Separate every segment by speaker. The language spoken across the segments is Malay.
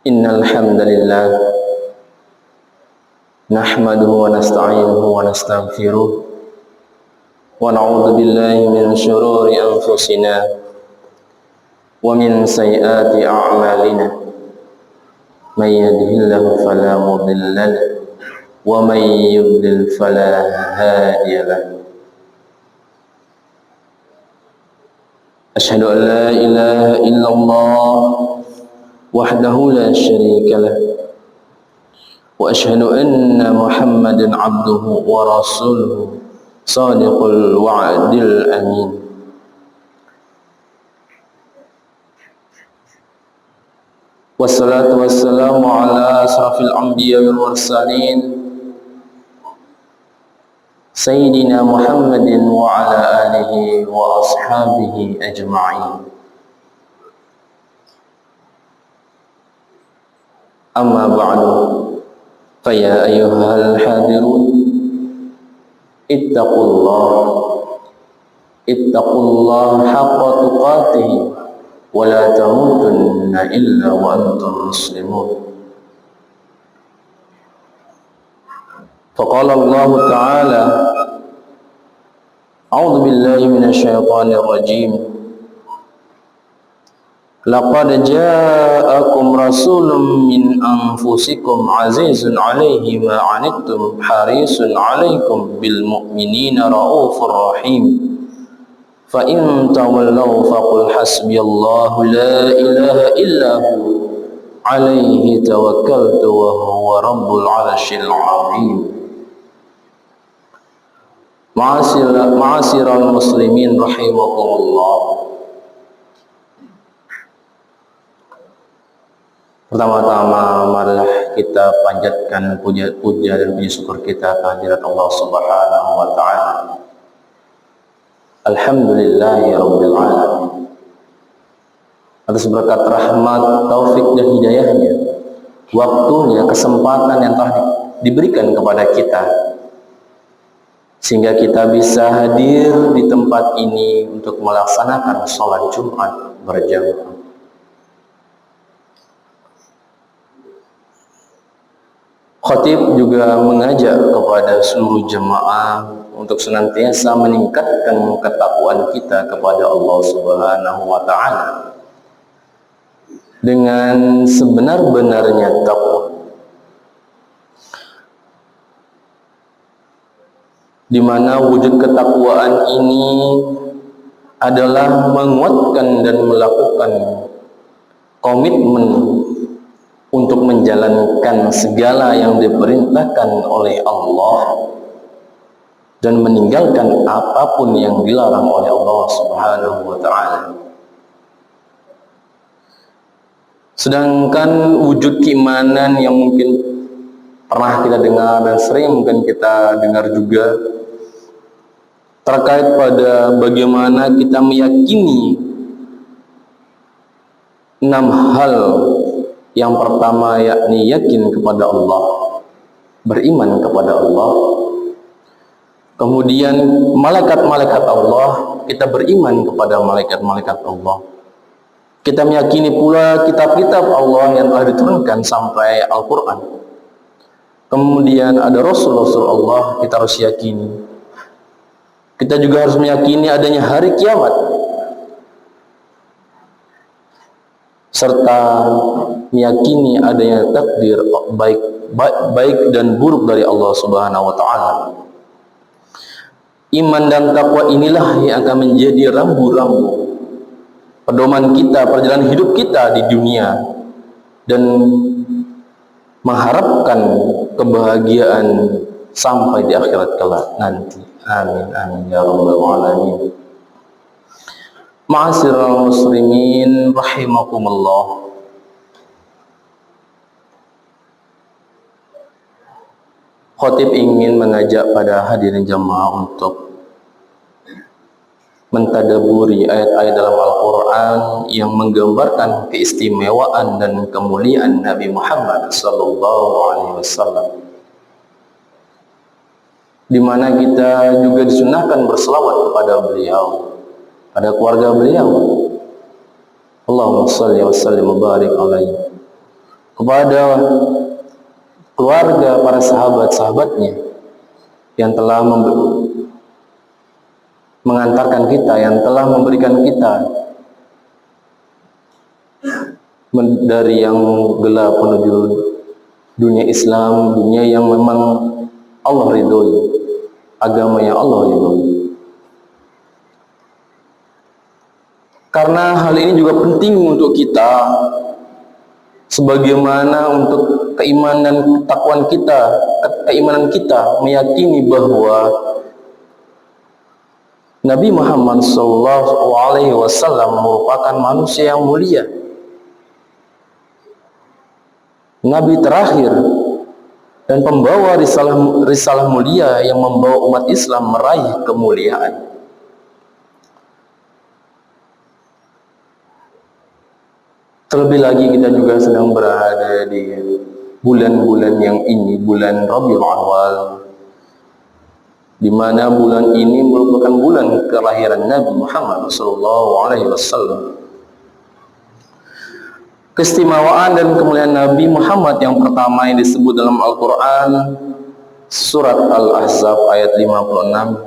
Speaker 1: Innal hamdalillah nahmaduhu wa nasta'inuhu wa nastaghfiruh wa na'udzu billahi min shururi anfusina wa min sayyiati a'malina may yahdihillahu fala mudilla lahu wa may yudlil fala hadiya lahu. Asyhadu an la ilaha illallah wahdahu la syarika lah wa asyhadu anna Muhammadan abduhu wa rasuluhu shadiqul wa'dil amin. Wassalatu wassalamu ala asrafil anbiya wal mursalin sayyidina Muhammadin wa ala alihi wa ashabihi ajma'in. Amma ba'du, faya ayyuhal hadirun ittaqullah haqqa tuqatih wa la tamutunna illa wa antum muslimun. Faqala Allah Ta'ala a'udzu billahi minasy syaithanir rajim. Laqad ja'akum rasulun min anfusikum azizun 'alaihi ma 'anittum harisun 'alaikum bil mu'minina raufur rahim. Fa in tawallaw faqul hasbiyallahu la ilaha illa hu 'alaihi tawakkaltu wa huwa rabbul 'arsyil 'azim. Ma'asyiral muslimin rahimakumullah. Pertama-tama marilah kita panjatkan puja dan puji syukur kita kehadirat Allah Subhanahu wa taala. Alhamdulillahirabbil alamin. Atas berkat rahmat, taufik dan hidayahnya, waktunya, kesempatan yang telah diberikan kepada kita sehingga kita bisa hadir di tempat ini untuk melaksanakan sholat Jumat berjamaah. Khatib juga mengajak kepada seluruh jemaah untuk senantiasa meningkatkan ketakwaan kita kepada Allah Subhanahu wa taala dengan sebenar-benarnya takwa, di mana wujud ketakwaan ini adalah menguatkan dan melakukan komitmen untuk menjalankan segala yang diperintahkan oleh Allah dan meninggalkan apapun yang dilarang oleh Allah Subhanahu wa taala. Sedangkan wujud keimanan yang mungkin pernah kita dengar dan sering mungkin kita dengar juga terkait pada bagaimana kita meyakini 6 hal. Yang pertama yakni yakin kepada Allah, beriman kepada Allah. Kemudian malaikat-malaikat Allah, kita beriman kepada malaikat-malaikat Allah. Kita meyakini pula kitab-kitab Allah yang telah diturunkan sampai Al-Quran. Kemudian ada Rasul-Rasul Allah, kita harus yakini. Kita juga harus meyakini adanya hari kiamat, serta meyakini adanya takdir baik dan buruk dari Allah Subhanahu wa taala. Iman dan takwa inilah yang akan menjadi rambu-rambu pedoman kita, perjalanan hidup kita di dunia dan mengharapkan kebahagiaan sampai di akhirat kelak nanti. Amin amin ya rabbal alamin. Ma'asyiral muslimin rahimakumullah. Khatib ingin mengajak pada hadirin jamaah untuk mentadaburi ayat-ayat dalam Al-Quran yang menggambarkan keistimewaan dan kemuliaan Nabi Muhammad SAW, di mana kita juga disunahkan berselawat kepada beliau, pada keluarga beliau. Allahumma salli wa sallim wa barik alaihi. kepada keluarga, para sahabat-sahabatnya yang telah mengantarkan kita, yang telah memberikan kita dari yang gelap menuju dunia Islam, dunia yang memang Allah ridhoi, agama yang Allah ridhoi. Karena hal ini juga penting untuk kita, sebagaimana untuk keimanan kita meyakini bahwa Nabi Muhammad SAW merupakan manusia yang mulia, Nabi terakhir dan pembawa risalah mulia yang membawa umat Islam meraih kemuliaan. Terlebih lagi kita juga sedang berada di bulan-bulan yang ini, bulan Rabiul Awal, di mana bulan ini merupakan bulan kelahiran Nabi Muhammad SAW. Keistimewaan dan kemuliaan Nabi Muhammad yang pertama yang disebut dalam Al-Quran, surat Al-Ahzab ayat 56,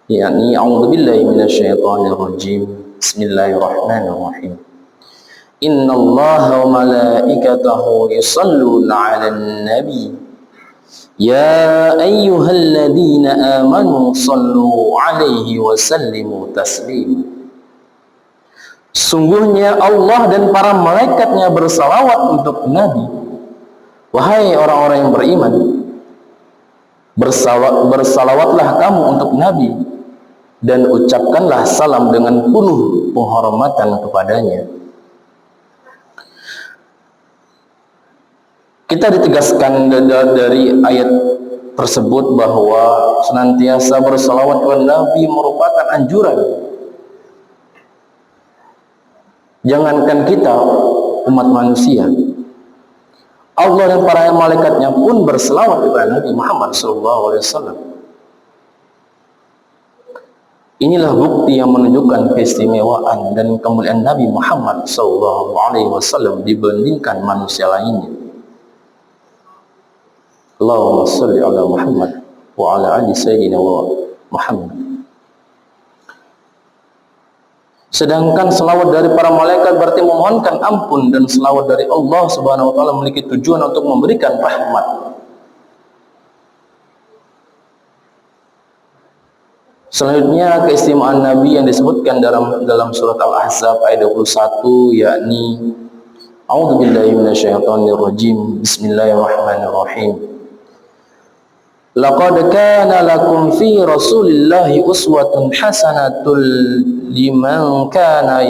Speaker 1: yakni A'udzubillahi minasyaitonirrajim. Bismillahirrahmanirrahim. Innallaha wa malaikatahu yusalluna 'alan nabi ya ayyuhalladzina amanu sallu 'alaihi wa sallimu taslima. Sungguhnya Allah dan para malaikatnya bersalawat untuk Nabi. Wahai orang-orang yang beriman, bersalawatlah kamu untuk Nabi dan ucapkanlah salam dengan penuh penghormatan kepadanya. Kita ditegaskan dari ayat tersebut bahwa senantiasa bersalawat kepada Nabi merupakan anjuran. Jangankan kita, umat manusia, Allah dan para malaikatnya pun berselawat kepada Nabi Muhammad SAW. Inilah bukti yang menunjukkan keistimewaan dan kemuliaan Nabi Muhammad SAW dibandingkan manusia lainnya. Allahumma salli ala Muhammad wa ala ali sayyidina Muhammad. Sedangkan selawat dari para malaikat berarti memohonkan ampun, dan selawat dari Allah Subhanahu wa taala memiliki tujuan untuk memberikan rahmat. Selanjutnya keistimewaan Nabi yang disebutkan dalam surat Al-Ahzab ayat 21, yakni A'udzubillahi minasyaitonirrajim. Bismillahirrahmanirrahim. Laqad kana lakum fi Rasulillahi uswatun hasanatun liman kana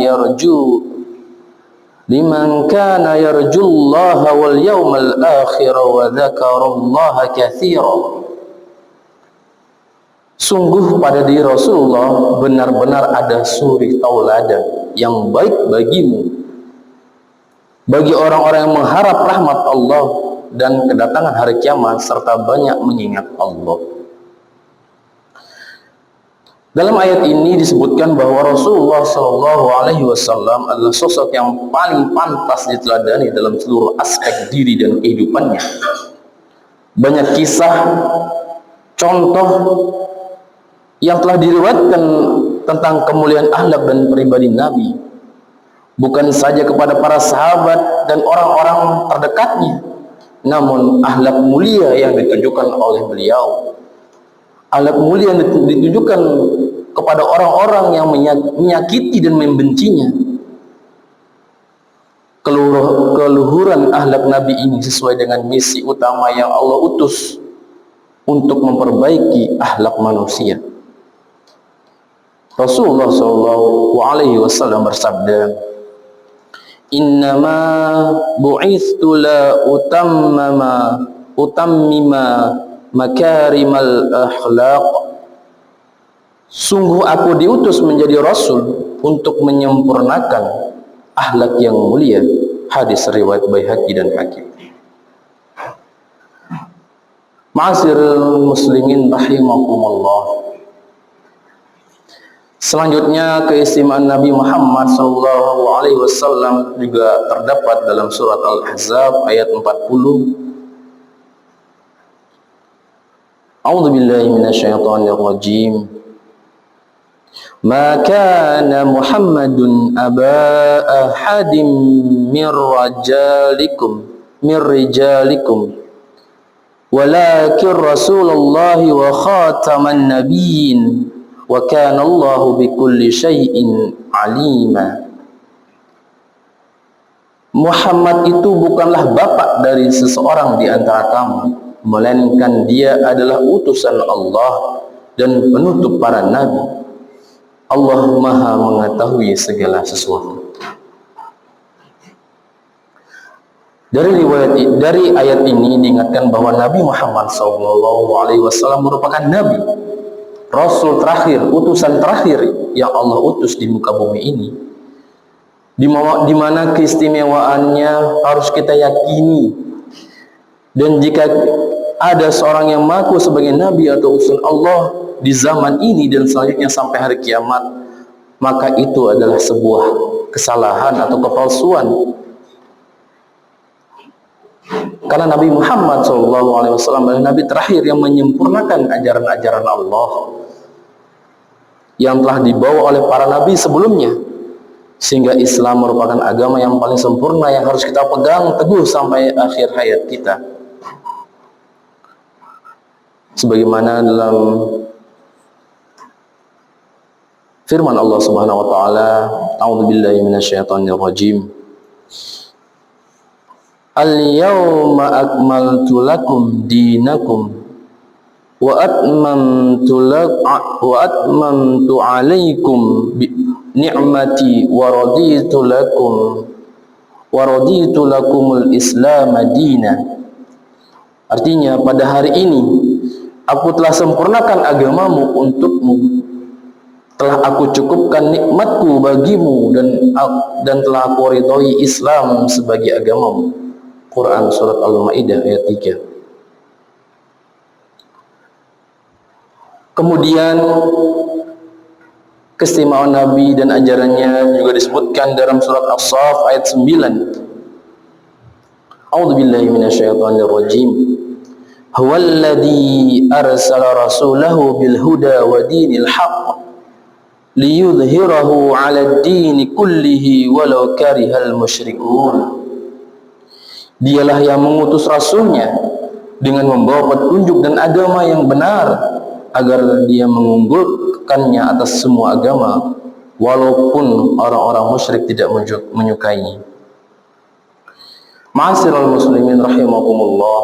Speaker 1: yarjullaha wal yawmal akhir wa dzakarallaha katsiran. Sungguh pada diri Rasulullah benar-benar ada suri tauladan yang baik bagimu, bagi orang-orang yang mengharap rahmat Allah dan kedatangan hari kiamat serta banyak mengingat Allah. Dalam ayat ini disebutkan bahwa Rasulullah SAW adalah sosok yang paling pantas diteladani dalam seluruh aspek diri dan kehidupannya. Banyak kisah, contoh yang telah diriwayatkan tentang kemuliaan akhlak dan pribadi Nabi, bukan saja kepada para sahabat dan orang-orang terdekatnya, namun akhlak mulia yang ditunjukkan oleh beliau, akhlak mulia yang ditujukan kepada orang-orang yang menyakiti dan membencinya. Keluhuran akhlak Nabi ini sesuai dengan misi utama yang Allah utus untuk memperbaiki akhlak manusia. Rasulullah SAW bersabda, Innama bu'ithtu la utammima makarimal akhlaq. Sungguh aku diutus menjadi Rasul untuk menyempurnakan akhlak yang mulia. Hadis riwayat Baihaqi dan Hakim. Ma'asyiral muslimin rahimakumullah. Selanjutnya keistimewaan Nabi Muhammad SAW juga terdapat dalam surat Al-Ahzab ayat 40. A'udzu billahi minasyaitonir rajim. Ma kana Muhammadun aba ahadin min rijalikum walakin Rasulullah wa khataman nabiyyin wa kana Allahu bikulli syai'in alima. Muhammad itu bukanlah bapak dari seseorang di antara kamu, melainkan dia adalah utusan Allah dan penutup para nabi. Allah Maha mengetahui segala sesuatu. Dari ayat ini diingatkan bahwa Nabi Muhammad SAW merupakan nabi, Rasul terakhir, utusan terakhir yang Allah utus di muka bumi ini, di mana keistimewaannya harus kita yakini. Dan jika ada seorang yang mengaku sebagai nabi atau utusan Allah di zaman ini dan selanjutnya sampai hari kiamat, maka itu adalah sebuah kesalahan atau kepalsuan. Karena Nabi Muhammad SAW adalah nabi terakhir yang menyempurnakan ajaran-ajaran Allah yang telah dibawa oleh para nabi sebelumnya, sehingga Islam merupakan agama yang paling sempurna yang harus kita pegang teguh sampai akhir hayat kita. Sebagaimana dalam firman Allah Subhanahu wa taala, A'udzu billahi minasyaitonir rajim. Al-yawma akmaltu lakum dinakum wa atmamtu alaikum ni'mati wa raditu lakumul Islam dinan. Artinya, pada hari ini aku telah sempurnakan agamamu untukmu, telah aku cukupkan nikmatku bagimu, dan telah aku ridhoi Islam sebagai agamamu. Quran surat Al-Maidah ayat 3. Kemudian keistimewaan Nabi dan ajarannya juga disebutkan dalam surat As-Saff ayat 9. A'udzu billahi minasyaitonir rajim. Huwallazi arsala rasulahu bil huda wa dinil haqq liyudhhirahu 'alad dini kullihi walau karihal musyrikun. Dialah yang mengutus rasulnya dengan membawa petunjuk dan agama yang benar, agar dia mengunggulkannya atas semua agama, walaupun orang-orang musyrik tidak menyukainya. Ma'asyiral muslimin rahimakumullah.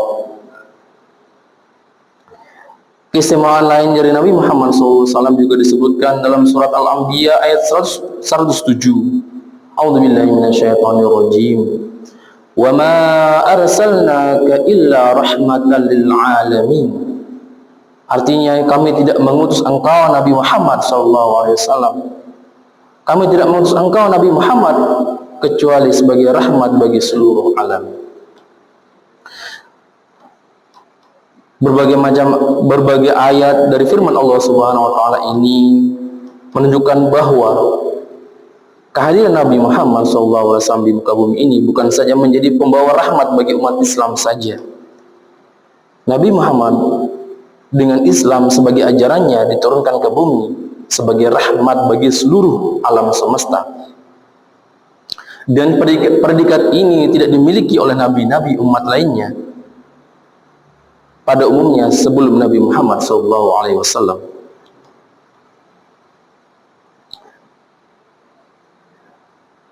Speaker 1: Keistimewaan lain dari Nabi Muhammad SAW juga disebutkan dalam surat Al-Anbiya ayat 107. A'udzu billahi minasyaitonir rajim. Wa ma arsalnaka illa rahmatan lil alamin. Artinya, kami tidak mengutus engkau Nabi Muhammad SAW. Kami tidak mengutus engkau Nabi Muhammad kecuali sebagai rahmat bagi seluruh alam. Berbagai ayat dari firman Allah Subhanahu wa taala ini menunjukkan bahwa kehadiran Nabi Muhammad SAW di muka bumi ini bukan saja menjadi pembawa rahmat bagi umat Islam saja. Nabi Muhammad dengan Islam sebagai ajarannya diturunkan ke bumi sebagai rahmat bagi seluruh alam semesta. Dan predikat ini tidak dimiliki oleh nabi-nabi umat lainnya pada umumnya sebelum Nabi Muhammad SAW.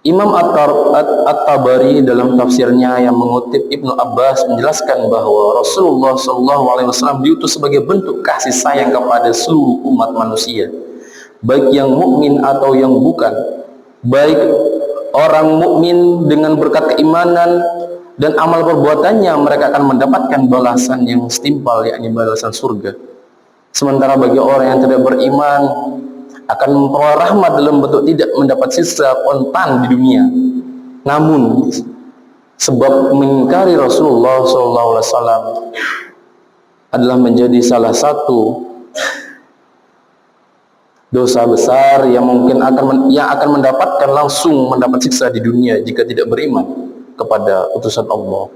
Speaker 1: Imam At-Tabari dalam tafsirnya yang mengutip Ibnu Abbas menjelaskan bahwa Rasulullah SAW diutus sebagai bentuk kasih sayang kepada seluruh umat manusia, baik yang mukmin atau yang bukan, baik orang mukmin dengan berkat keimanan dan amal perbuatannya mereka akan mendapatkan balasan yang setimpal, yakni balasan surga. Sementara bagi orang yang tidak beriman akan memperoleh rahmat dalam bentuk tidak mendapat sisa kontan di dunia. Namun sebab mengingkari Rasulullah SAW adalah menjadi salah satu dosa besar yang mungkin akan mendapatkan langsung mendapat siksa di dunia jika tidak beriman kepada utusan Allah.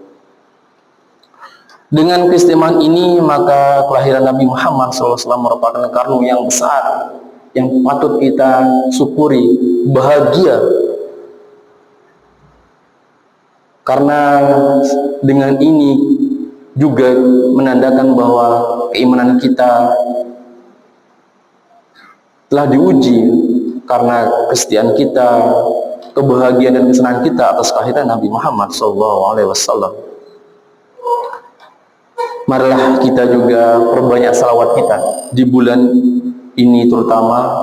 Speaker 1: Dengan keistimewaan ini, maka kelahiran Nabi Muhammad SAW merupakan karunia yang besar yang patut kita syukuri, bahagia, karena dengan ini juga menandakan bahwa keimanan kita telah diuji karena kesetiaan kita, kebahagiaan dan kesenangan kita atas kelahiran Nabi Muhammad SAW. Marilah kita juga perbanyak salawat kita di bulan ini, terutama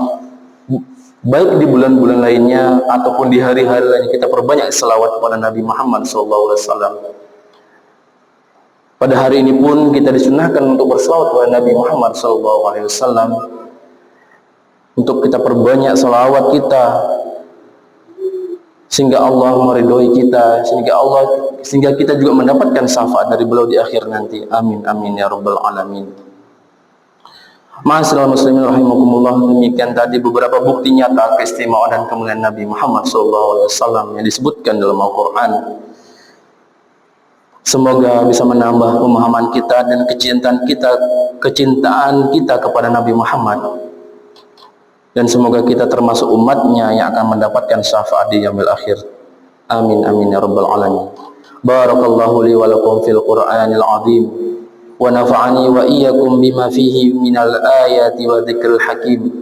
Speaker 1: baik di bulan-bulan lainnya ataupun di hari-hari lainnya, kita perbanyak salawat kepada Nabi Muhammad SAW. Pada hari ini pun kita disunahkan untuk bersalawat kepada Nabi Muhammad SAW, untuk kita perbanyak salawat kita sehingga Allah meridhoi kita, sehingga kita juga mendapatkan syafaat dari beliau di akhir nanti. Amin amin ya rabbal alamin. Ma'asyiral muslimin rahimakumullah, demikian tadi beberapa bukti nyata keistimewaan dan kemuliaan Nabi Muhammad SAW yang disebutkan dalam Al-Quran. Semoga bisa menambah pemahaman kita dan kecintaan kita kepada Nabi Muhammad, dan semoga kita termasuk umatnya yang akan mendapatkan syafaat di yaumil akhir. Amin amin ya rabbal alamin. Barakallahu li wa lakum fil Qur'anil azim wa nafa'ani wa iyyakum bima fihi minal ayati wa dzikril hakim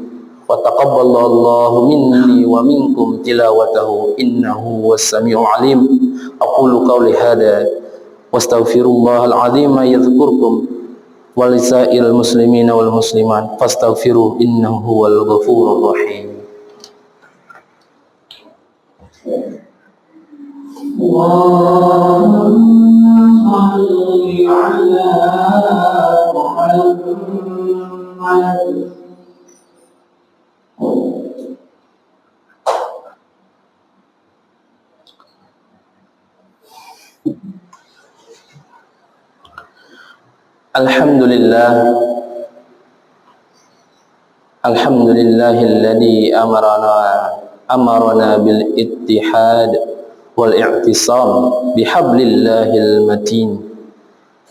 Speaker 1: wa taqabbalallahu minni wa minkum tilawatahu innahu was-sami'ul alim. Aqulu qawli hadha wastaghfirullahal azim yadhkurkum wa lisairil muslimina wal muslimat fastaghfiruhu innahu huwal ghafurur rahim. Allahumma shalli ala Muhammad. Alhamdulillahilladzi amarana bil ittihad wal i'tisam bihablillahil matin.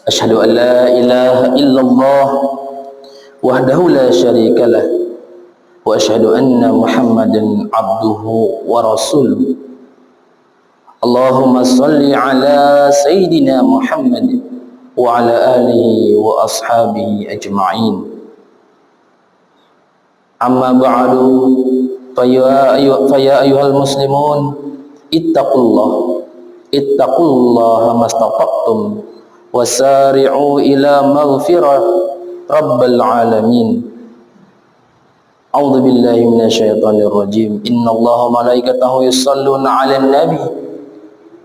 Speaker 1: Asyhadu an la ilaha illallah wahdahu la syarika lah wa asyhadu anna Muhammadan abduhu wa rasuluh. Allahumma shalli ala sayyidina Muhammad wa ala alihi wa ashabihi ajma'in. Amma ba'du, fa ya ayyuhal muslimun ittaqullaha mastata'tum wasari'u ila maghfirah rabbil alamin. A'udzu billahi minasyaitonir rajim. Innallaha malaikatahu yusholluna 'alan nabi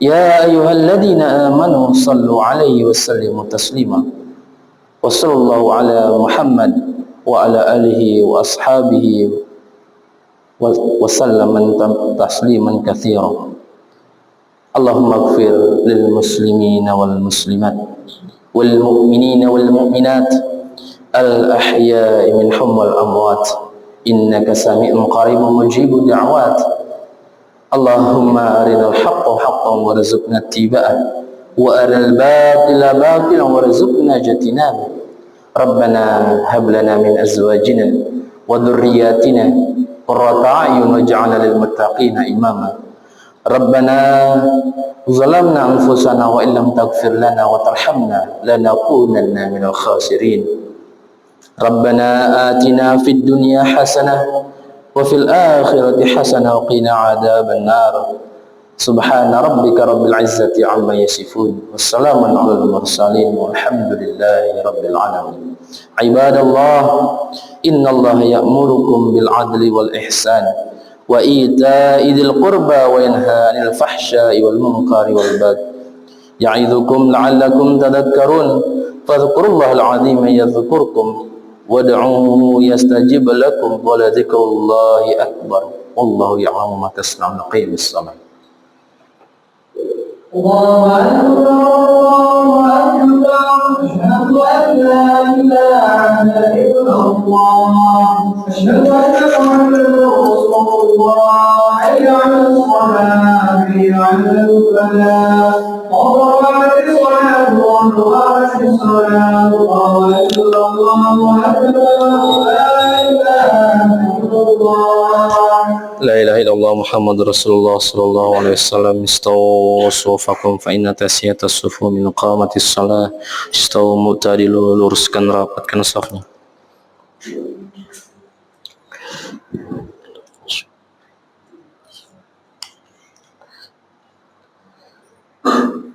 Speaker 1: ya ayyuhalladzina amanu shallu 'alaihi wa sallimu taslima. Wa sallallahu ala Muhammad wa ala alihi wa ashabihi wa sallama tasliman katsira. Allahumma ighfir lil muslimina wal muslimat wal mu'minina wal mu'minat al ahya'i minhum wal amwat innaka sami'un qaribun mujibud da'awat. Allahumma arinal haqqa haqqan warzuqna ittiba'ah wa arinal batila batilan warzuqna ijtinabah. Rabbana hab lana min azwajina wa dhurriyyatina qurrata a'yun waj'alna lil muttaqina imama. Rabbana zalamna anfusana wa illam taghfir lana wa tarhamna lanakunanna minal khasirin. Rabbana atina fid dunya hasanah wa fil akhirati hasanah wa qina adzaban nar. Subhana rabbika rabbil izzati amma yasifun. Wassalamun alal mursalin walhamdulillahi rabbil alamin. Ibadallah, innallaha ya'murukum bil adli wal ihsan wa ita'i dzil qurba wa yanha 'anil fahsya'i wal munkari wal baghi ya'idzukum la'allakum tadhakkarun. Fadhkurullahal 'azima yadhkurkum wad'uuhu yastajib lakum wa la dzikrullahi akbar. Wallahu ya'lamu ma tasna'un. Qimis shalah. Allahu akbar, Allahu akbar, asyhadu an la ilaha illallah, asyhadu anna La ilaha illallah Muhammad Rasulullah sallallahu alaihi wasallam. Istawu sufakum fa inna tasiyata sufu min qamatis salah. Istawu mu'tadilu, luruskan rapatkan safnya.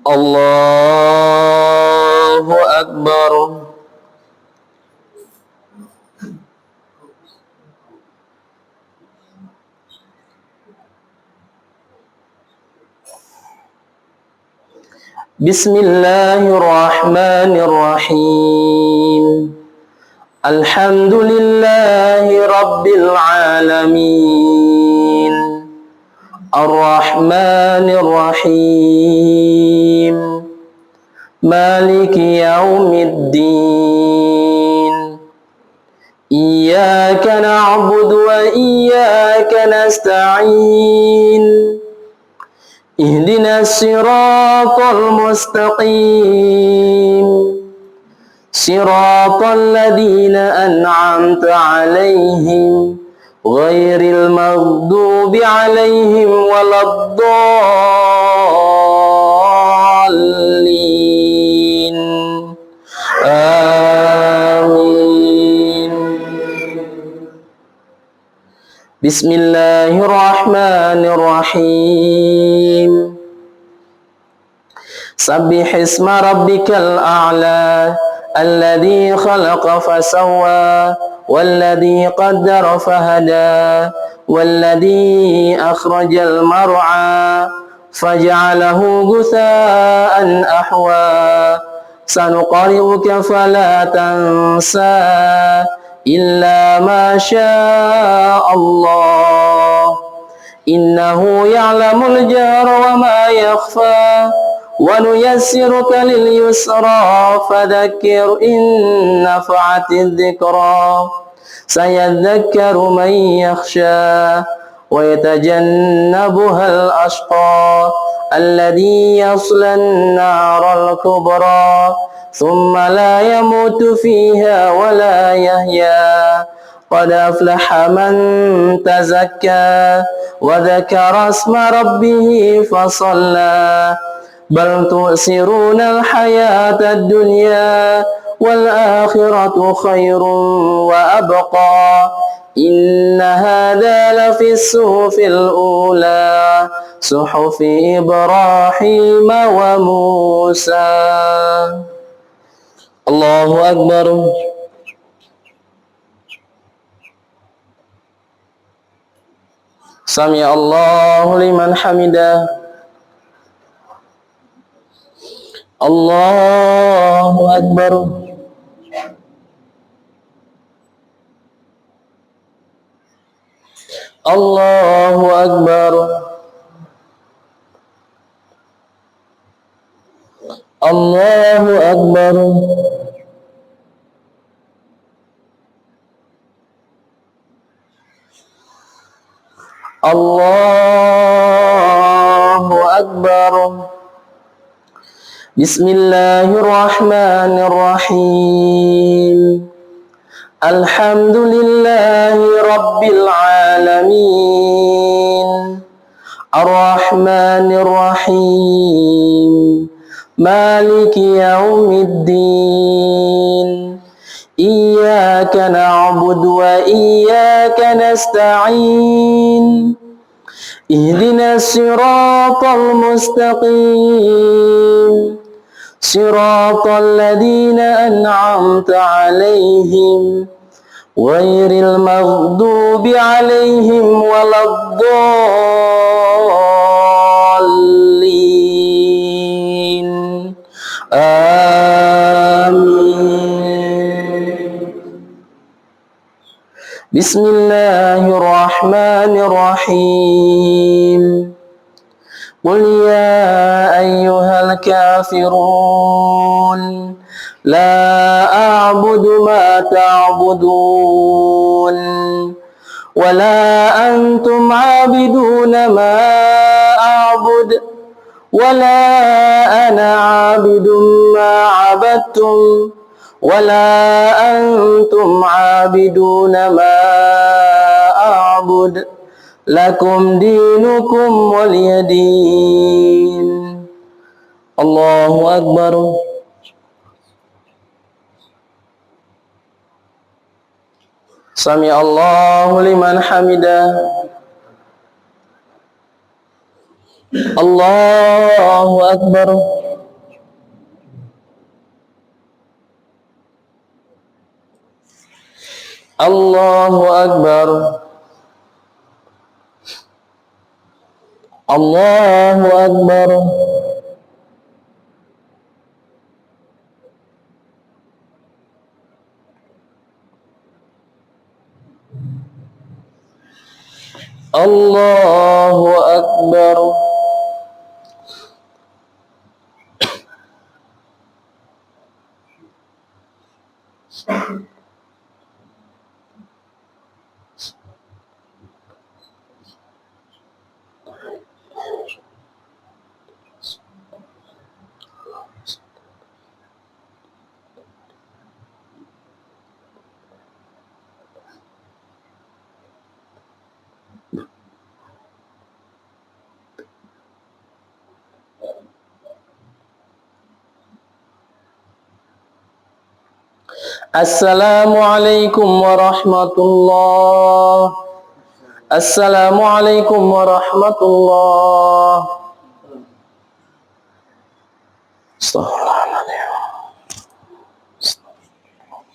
Speaker 1: Allahu Akbar. Bismillahirrahmanirrahim. Alhamdulillahi rabbil alamin. Ar-Rahmanir Rahim. Maliki yaumiddin. Iyyaka na'budu wa iyyaka nasta'in. Ihdinas siratal mustaqim. Siratal ladzina an'amta 'alaihim ghairil maghdubi 'alaihim waladdallin. Amin. Bismillahirrahmanirrahim. Sabbihisma rabbikal a'la. Alladhi khalaqa fasawwa, walladhi qaddara fahada, walladhi akhrajal mar'a faj'alahu ghutha'an ahwa. Sanuqri'uka fala tansa illa ma syaa Allah. Innahu ya'lamul jahra wa ma yakhfa. وَنُيَسِّرُكَ لِلْيُسْرَى فَذَكِّرْ إِن نَّفَعَتِ الذِّكْرَى سَيَذَّكَّرُ مَن يَخْشَى وَيَتَجَنَّبُهَا الْأَشْقَى الَّذِي يَصْلَى النَّارَ الْكُبْرَى ثُمَّ لَا يَمُوتُ فِيهَا وَلَا يَحْيَى قَدْ أَفْلَحَ مَن تَزَكَّى وَذَكَرَ اسْمَ رَبِّهِ فَصَلَّى بل تؤثرون الحياة الدنيا والآخرة خير وأبقى إن هذا لفي الصحف الأولى صحف إبراهيم وموسى. الله أكبر. سمع الله لمن حمده. Allahu Akbar. Allahu Akbar. Allahu Akbar. Allahu Akbar. Bismillahirrahmanirrahim. Alhamdulillahi rabbil alamin. Ar-Rahmanir Rahim. Maliki yaumiddin. Iyyaka na'budu wa iyyaka nasta'in. Ihdinas siratal mustaqim. Siratal ladzina an'amta 'alaihim ghairil maghdubi 'alaihim waladdallin. Amin. Bismillahirrahmanirrahim. Qul ya ayyuhal kafirun la a'budu ma ta'budun wa la antum 'abiduna ma a'bud ولا أنا عابد ما عبدتم ولا أنتم عابدون ما أعبد لكم دينكم ولي دين. الله أكبر. سمع الله لمن حمده. الله أكبر. الله أكبر. الله أكبر. الله أكبر. Assalamualaikum warahmatullah. Assalamualaikum warahmatullah. Astaghfirullah.